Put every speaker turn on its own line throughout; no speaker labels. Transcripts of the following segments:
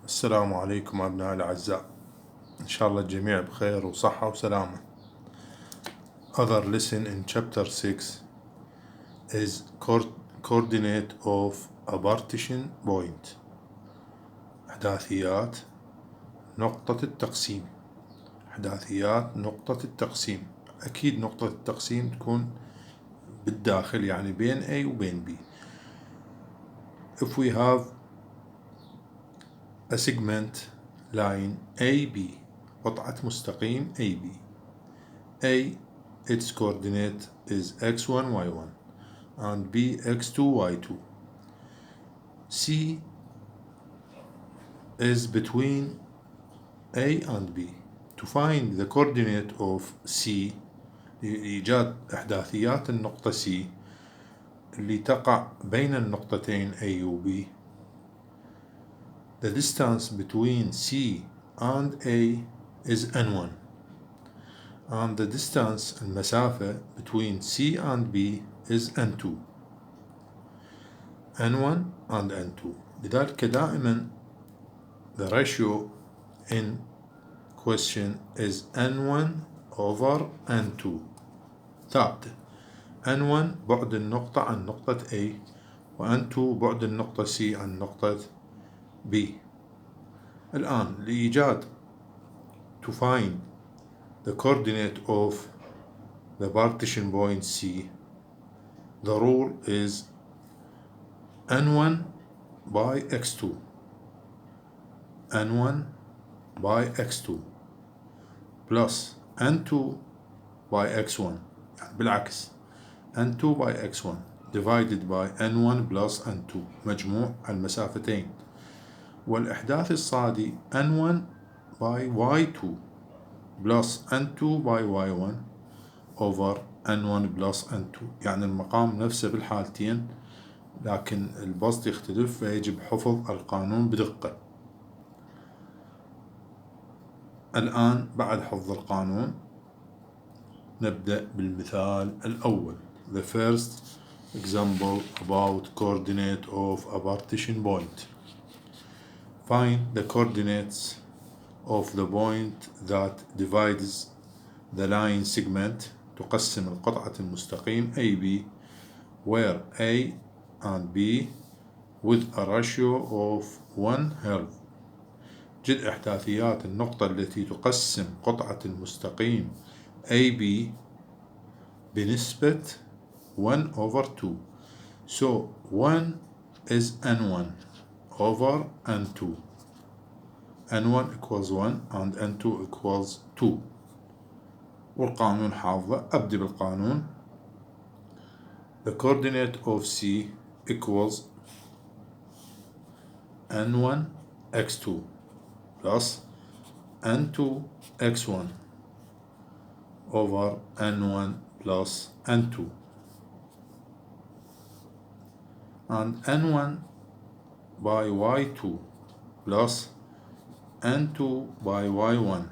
السلام عليكم أبناء الأعزاء، إن شاء الله الجميع بخير وصحة وسلامة. Other lesson in chapter 6 is coordinate of a partition point. أحداثيات نقطة التقسيم. أحداثيات نقطة التقسيم. أكيد نقطة التقسيم تكون بالداخل، يعني بين A وبين B. If we have a segment line AB، قطعة مستقيم AB. A, its coordinate is x1, y1 and B x2, y2. C is between A and B. To find the coordinate of C، لإيجاد إحداثيات النقطة C اللي تقع بين النقطتين A و B. The distance between C and A is n1 and the distance المسافة between C and B is n2. n1 and n2. لذلك دائما the ratio in question is n1 over n2 ثابتة. n1 بعد النقطة عن نقطة A و n2 بعد النقطة C عن نقطة B. الآن لإيجاد to find the coordinate of the partition point C, the rule is n1 by x2 n1 by x2 plus n2 by x1، يعني بالعكس n2 by x1 divided by n1 plus n2 مجموع المسافتين، والإحداث الصادي n1 by y2 plus n2 by y1 over n1 plus n2، يعني المقام نفسه بالحالتين لكن البسط يختلف، فيجب حفظ القانون بدقة. الآن بعد حفظ القانون نبدأ بالمثال الأول. The first example about coordinate of a partition point. Find the coordinates of the point that divides the line segment، تقسم القطعة المستقيم AB where A and B with a ratio of 1/2. جد إحداثيات النقطة التي تقسم قطعة المستقيم AB بنسبة 1/2. So 1 is n1 over n2. n1 equals 1 and n2 equals 2. والقانون حافظه. أبدي بالقانون. The coordinate of C equals n1 x2 plus n2 x1 over n1 plus n2, and n1 by y2 plus n2 by y1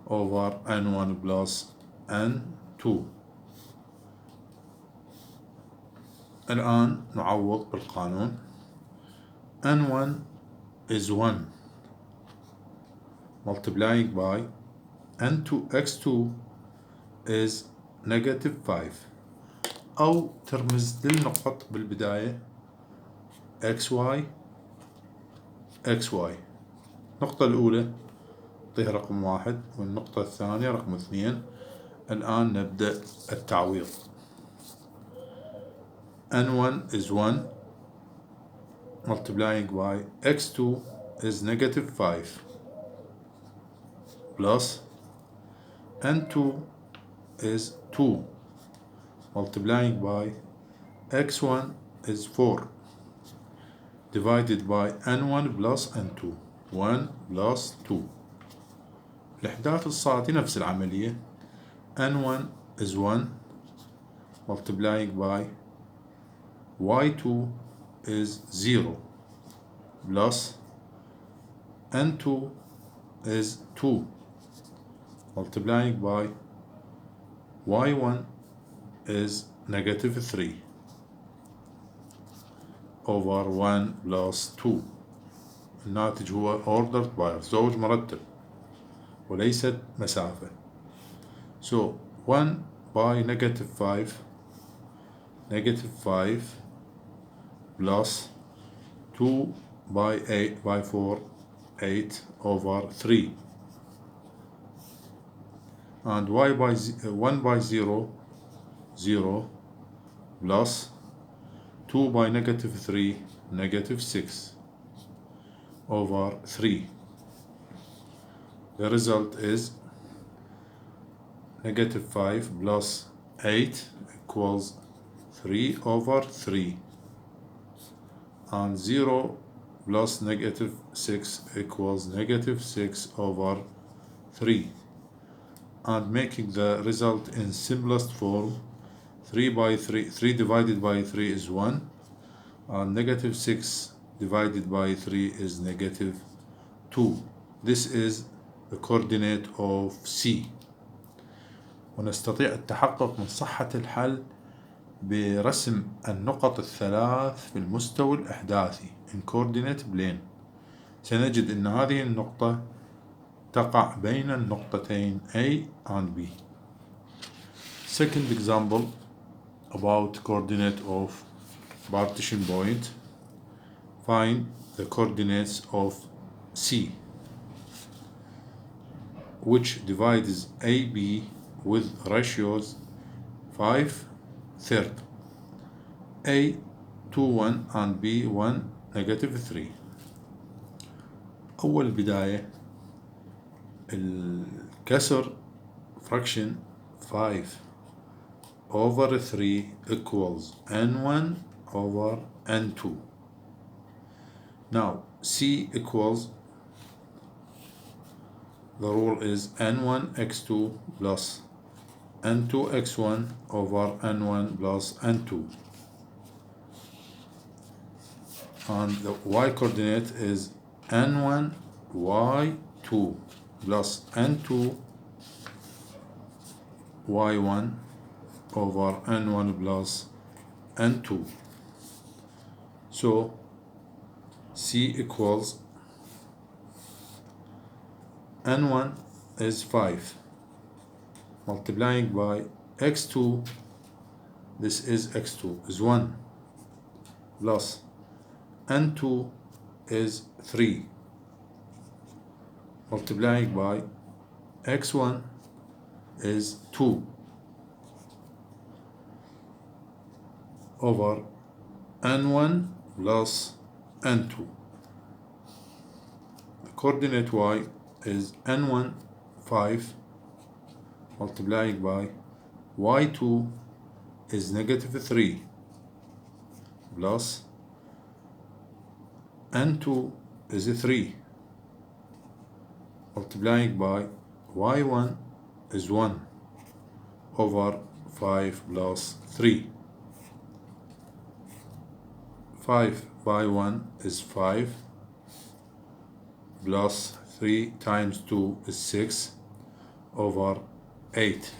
over n1 plus n2. الآن نعوض بالقانون. n1 is 1 multiplying by n2 x2 is -5، أو ترمز للنقط بالبداية xy xy. النقطة الأولى نعطيها رقم 1 والنقطة الثانية رقم 2. الآن نبدأ التعويض. n1 is 1 multiplying by x2 is -5 plus n2 is 2 multiplying by x1 is 4 divided by n1 plus n2 1 plus 2. الإحداث الصادي نفس العملية. n1 is 1 multiplying by y2 is 0 plus n2 is 2 multiplying by y1 is -3 over 1 plus 2. الناتج هو ordered by زوج مرتب وليست مسافة. so 1 by negative 5 plus 2 by 4 8 over 3 and y by 1 by 0 0 plus 2 by negative 3 negative 6 over 3. The result is negative 5 plus 8 equals 3 over 3 and 0 plus negative 6 equals negative 6 over 3, and making the result in simplest form, 3 divided by 3 is 1 and negative 6 divided by 3 is negative 2. This is the coordinate of C. ونستطيع التحقق من صحة الحل برسم النقط الثلاث في المستوى الأحداثي in coordinate plane. سنجد أن هذه النقطة تقع بين النقطتين A and B. Second example about coordinate of partition point. Find the coordinates of C, which divides AB with ratios 5/3, A 2 1 and B 1 negative 3. أول بداية الكسر fraction 5 over 3 equals n1 over n2. Now C equals, the rule is n1 x2 plus n2 x1 over n1 plus n2, and the y coordinate is n1 y2 plus n2 y1 over n1 plus n2. So C equals n1 is 5 multiplying by x2, this is x2 is 1 plus n2 is 3 multiplying by x1 is 2 over n1 plus n2. The coordinate y is n1 5 multiplying by y2 is negative 3 plus n2 is 3 multiplying by y1 is 1 over 5 plus 3. 5 by 1 is 5 plus 3 times 2 is 6 over 8,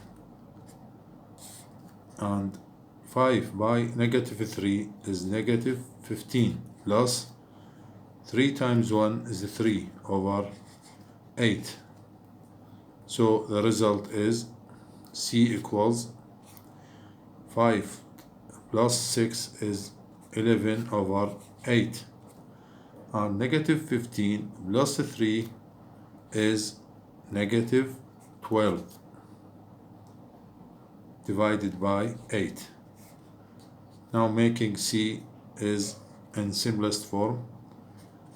and 5 by negative 3 is negative 15 plus 3 times 1 is 3 over 8. So the result is C equals 5 plus 6 is 11 over 8, and negative 15 plus 3 is negative 12 divided by 8. Now making C is in simplest form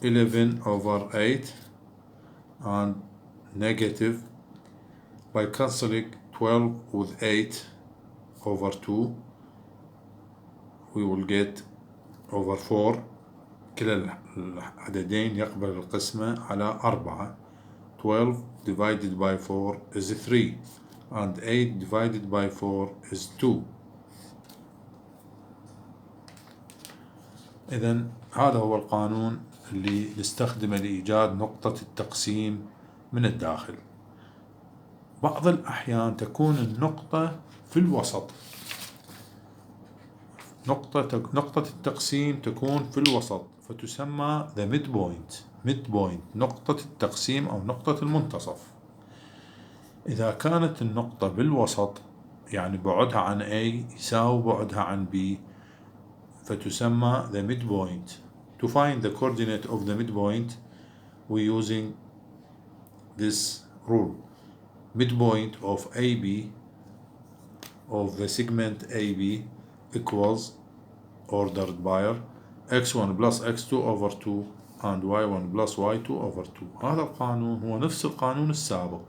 11 over 8 and negative, by cancelling 12 with 8 over 2 we will get over 4. كلا العددين يقبل القسمة على 4. 12 divided by 4 is 3 and 8 divided by 4 is 2. إذن هذا هو القانون اللي نستخدمه لإيجاد نقطة التقسيم من الداخل. بعض الأحيان تكون النقطة في الوسط، نقطة التقسيم تكون في الوسط، فتسمى the midpoint نقطة التقسيم أو نقطة المنتصف. إذا كانت النقطة بالوسط يعني بعدها عن A يساوي بعدها عن B فتسمى the midpoint. To find the coordinate of the midpoint we're using this rule. Midpoint of AB of the segment AB equals ordered by x1 plus x2 over 2 and y1 plus y2 over 2. هذا القانون هو نفس القانون السابق،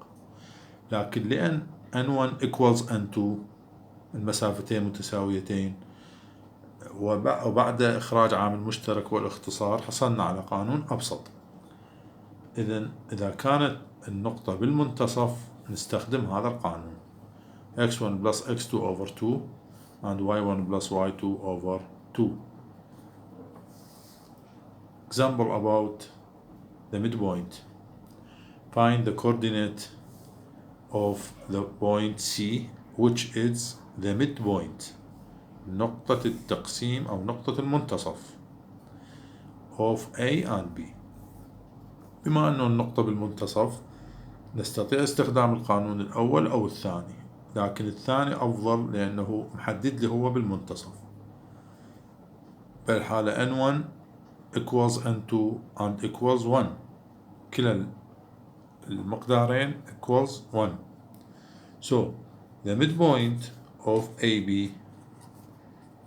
لكن لأن n1 equals n2 المسافتين متساويتين وبعد إخراج عامل مشترك والاختصار حصلنا على قانون أبسط. إذا كانت النقطة بالمنتصف نستخدم هذا القانون x1 plus x2 over 2 and y1 plus y2 over 2. Example about the midpoint. Find the coordinate of the point C which is the midpoint نقطة التقسيم أو نقطة المنتصف of A and B. بما أنه النقطة بالمنتصف نستطيع استخدام القانون الأول أو الثاني، لكن الثاني أفضل لأنه محدد لي هو بالمنتصف. بالحالة n1 equals n2 and equals 1 كلا المقدارين equals 1. So the midpoint of AB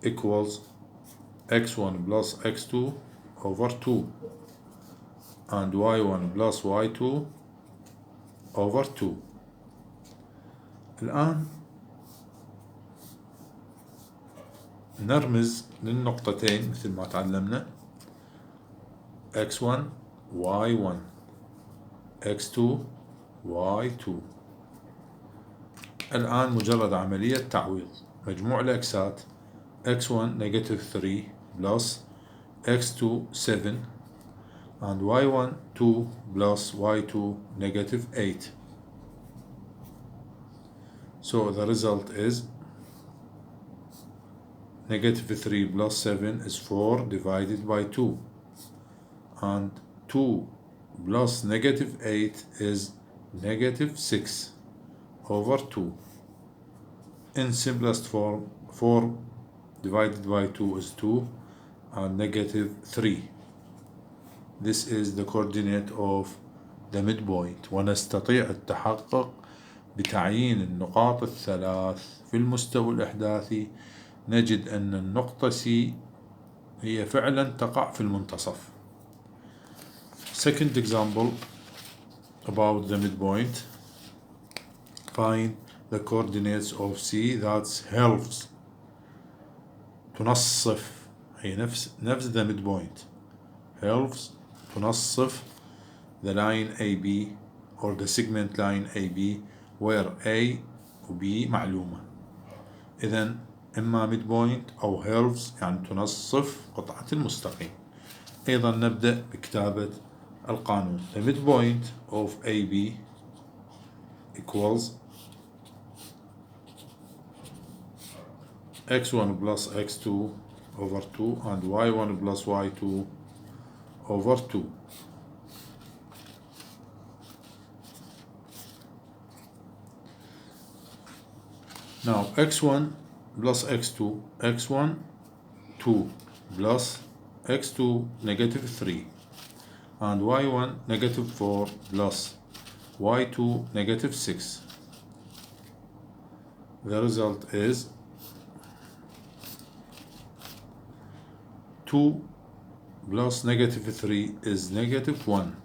equals x1 plus x2 over 2 and y1 plus y2 over 2. الآن نرمز للنقطتين مثل ما تعلمنا x1 y1 x2 y2. الآن مجرد عملية تعويض. مجموع الأكسات x1 negative 3 plus x2 7 and y1 2 plus y2 negative 8. So the result is negative 3 plus 7 is 4 divided by 2 and 2 plus negative 8 is negative 6 over 2. In simplest form 4 divided by 2 is 2 and negative 3. This is the coordinate of the midpoint. ونستطيع التحقق بتعيين النقاط الثلاث في المستوى الإحداثي. نجد أن النقطة C هي فعلا تقع في المنتصف. Second example about the midpoint. Find the coordinates of C that's halves. تنصف هي نفس the midpoint. halves تنصف the line AB or the segment line AB where A و B معلومة. إذن إما midpoint أو halves يعني تنصف قطعة المستقيم. أيضا نبدأ بكتابة القانون. The midpoint of AB equals x1 plus x2 over 2 and y1 plus y2 over 2. Now x1 plus x2, x1 2 plus x2 negative 3 and y1 negative 4 plus y2 negative 6. The result is 2 plus negative 3 is negative 1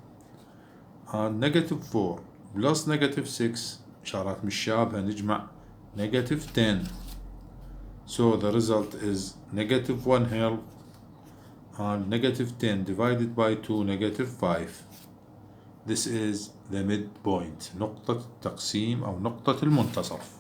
and negative 4 plus negative 6 إشارات مشابهة نجمع negative 10. So the result is negative 1 half and negative 10 divided by 2 negative 5. This is the midpoint نقطة التقسيم أو نقطة المنتصف.